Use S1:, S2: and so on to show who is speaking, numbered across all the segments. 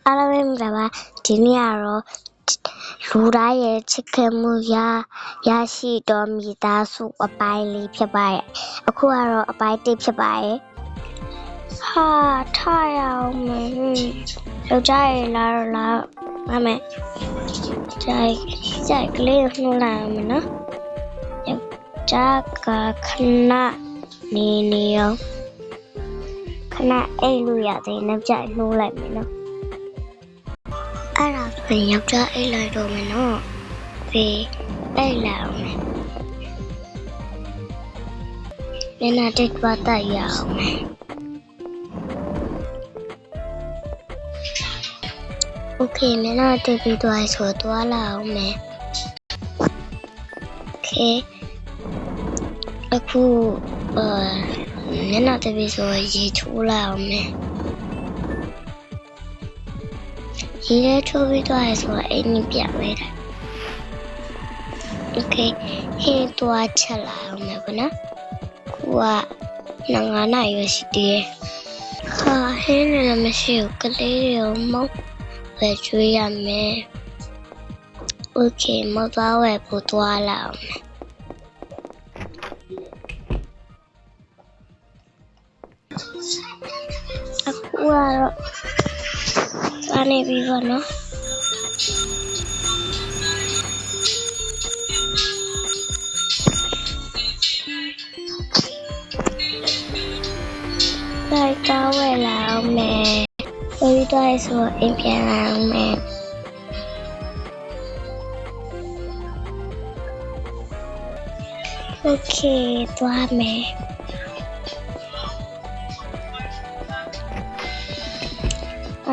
S1: အားလုံးပဲမင်္ဂလာပါဒီနေ့ကတော့လူတိုင်းရဲ့ချစ်ခင်မှုရရှိတော်မိသားစုအပိုင်းလေးဖြစ်ပါရဲ့အခုကတော့အပိုင်း1ဖြစ်ပါရဲ့ဟာထားရအောင်မယောက်ျားရဲ့လာမမေကြိုက်ကလေးနှိုးလိုက်အောင်နော်ယောက်ျားကခဏနေရောခဏအိတ်လို့ရသေးတယ်ကြိုက်နှိုးလိုက်မယ်နော်အဲ့ဒါဆိုရင်ယောက်ျားအိတ်လိုက်တော့မယ်နော်ဒီအိတ်လိုက်အောင်မယ်မျက်နှာတိတ်သွားတက်ရအောင်မယ်โอเคမျက်နှာတိတ်ပြီးသွားဆိုသွားလာအောင်မယ်โอเคအခုမျက်နှာတိတ်ပြီးဆိုရေချိုးလာအောင်မယ်ရေထဲထိုးပြီးသွားရဆိုတော့အိမ်ကြီးပြတ်လိုက်တာโอเคဟင်းသွားချက်လာအောင်မယ်ဗောနော်ခုက9 နာရီပဲရှိသေးတယ်ဟာဟင်းလည်းမရှိဘူးကလေးတွေကိုမုတ်ပဲကျွေးရမယ်โอเคမသွားဝယ်ဖို့သွားလာအောင်မယ်အခုကတော့နေပြီဗောနော်လိုက်တော့ဝယ်လာအောင်မယ်ပြီးတော့ဆိုအိမ်ပြန်လာအောင်မယ်โอเคသွားမယ်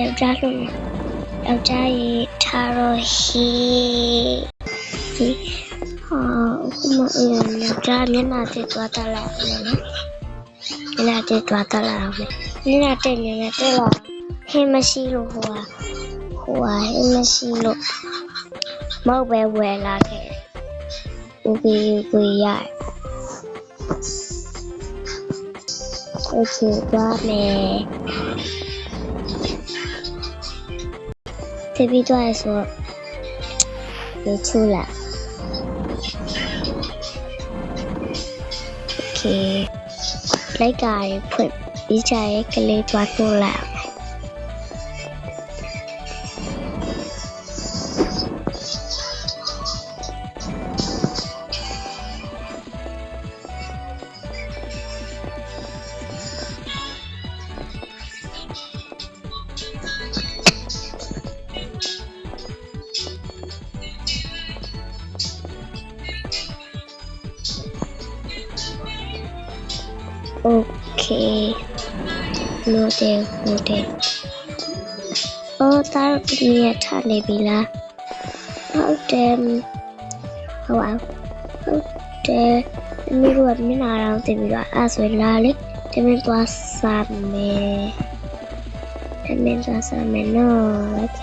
S1: ယောက်ျားလို့ယောက်ျားရေထားတော့ဟီဟာအခုမယောက်ျားမျက်နှာတက်သွားတလာမယ်နော်မျက်နှာတက်သွားတလာမယ်မျက်နှာတက်နေတယ်တက်လာဟင်းမရှိလို့ဟိုဟင်းမရှိလို့မဟုတ်ပဲဝယ်လာခဲ့ဥပီကိုရโอเคသွားမယ်这边都来说有出来 OK 来个喷比赛个来抓出来OK လိုတယ်အော်တာကလေးရထားနေပြီလားဟုတ်တယ်ဟုတ်တယ်မိတို့ကမျက်နှာတော့တင်ပြီးတော့အဲ့ဆိုလာလေတမင်သွားစားမယ်နော်โอเค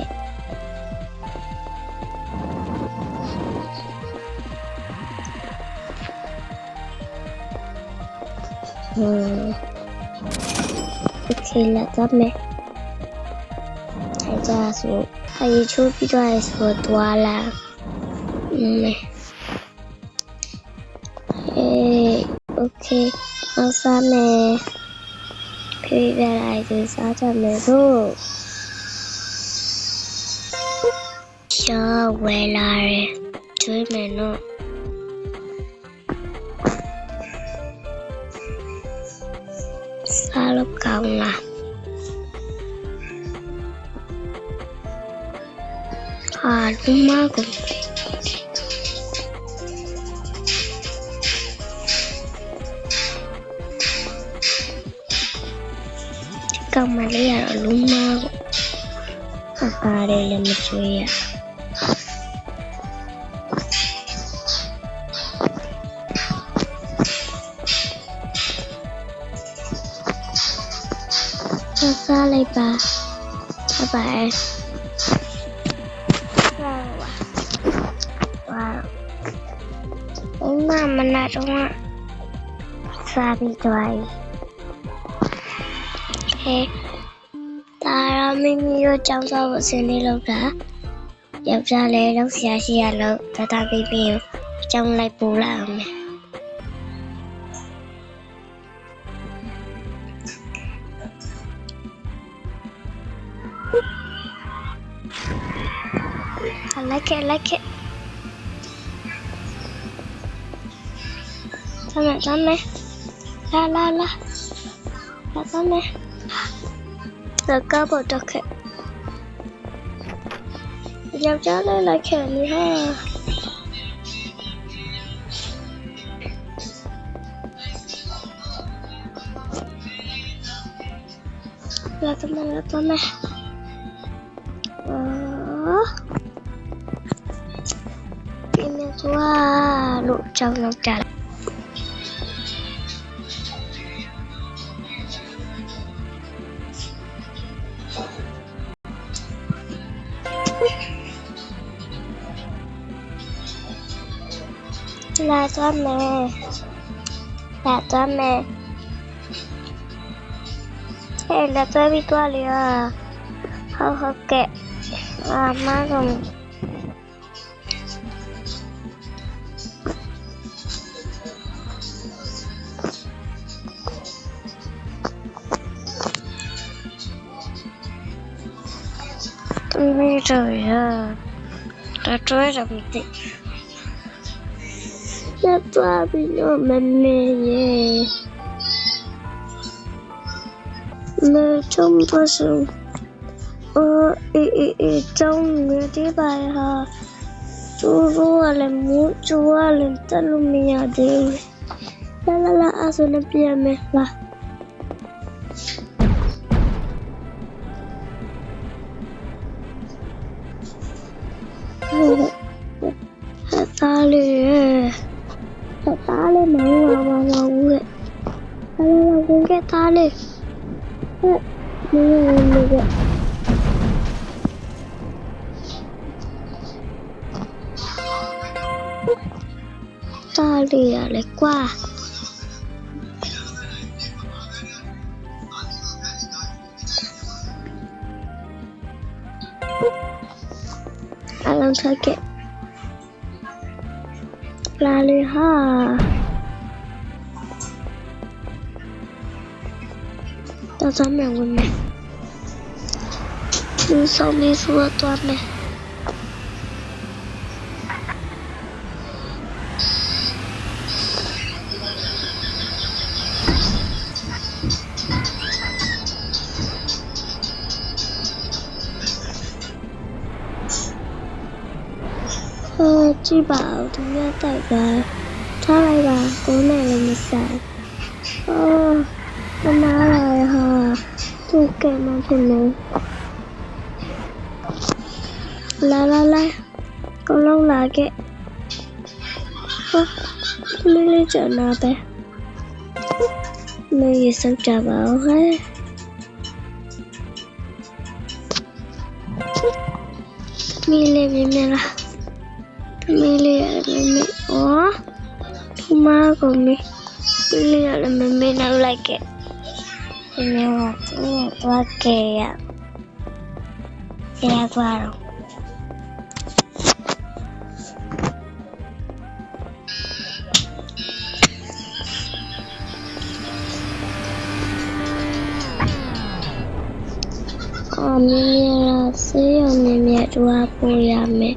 S1: โอเคလာတော့မယ်အဲ့ဒါဆိုအရေးချိုးပြီးတော့ဆိုသွားလာโอเคအောင်စားမယ်ပြေးရလိုက်ဆိုစားကြမယ်ဆိုရှာဝယ်လာတယ်ကျွေးမယ်နော်စားလို့ကောင်းလားဟာလူမကိုကောင်းမလေးရတော့လူမကိုအားရလည်းမချွေးရစားလိုက်ပါဟုတ်ပါရဲ့ဝါမနာတော့စားပြီးသွားပြီဟဲ့ ဒါတော့မိမိတို့ကြောင်းစားဖို့အစင်းလေးလောက်တာယောက်ျားလည်းလောက်ဆရာရှိရလို့ဒါပြီးပြီးကြောင်းလိုက်ပို့လာအောင်မယ်I like it. Dame. La. Dame. The couple took it. You're just like it, yeah. Let me. Wow, lụa trong lòng trà là cho mẹ hay là tôi bị tua liền không kệ má rồi Bây giờ đã trôi ra một tí đã toa bị nó mềm nhẹ mà trong tôi sự trong người tí bài hà chú làm muốn chú làm tất luôn mình đi la aso na pia me la tali mau gue kalau gue ke tali gue tali ale qua alam sakit lali ha tao dám mèo quên mẹ nhưng sau mi xua toàn mẹ chị bảo thì nghe tại bà sao lại bà cố này là một sản con nói lại hả tôi kể mà thì mình la con lâu là cái mình lên chợ nào bé mình gì sao trả bảo hết mình lên với mình là Mimi oh ma của mi Mimi là Mimi nào like it Mimi là qua kề kề qua rồi Mimi là sẽ Mimi qua bùa mẹ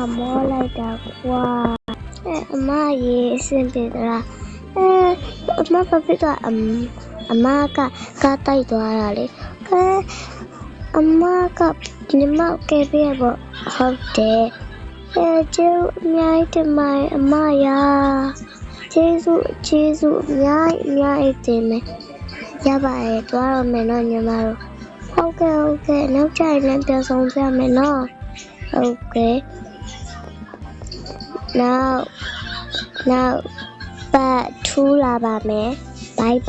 S1: mua lại đã qua mà gì xin biết là mà phải biết là mà cả tay đó là cái mà cả nhưng mà cái việc bộ học để ကျေးဇူးအများကြီးတင်ပါတယ်အမရာကျေးဇူးအများကြီးတင်မယ်ရပါတယ်သွားတော့မယ်နော်ညီမတို့ဟုတ်ကဲ့နောက်ကျရင်လည်းပြန်ဆောင်ပြမယ်နော်ဟုတ်ကဲ့နောက်ပတ်ထူးလာပါမယ်ဘိုင်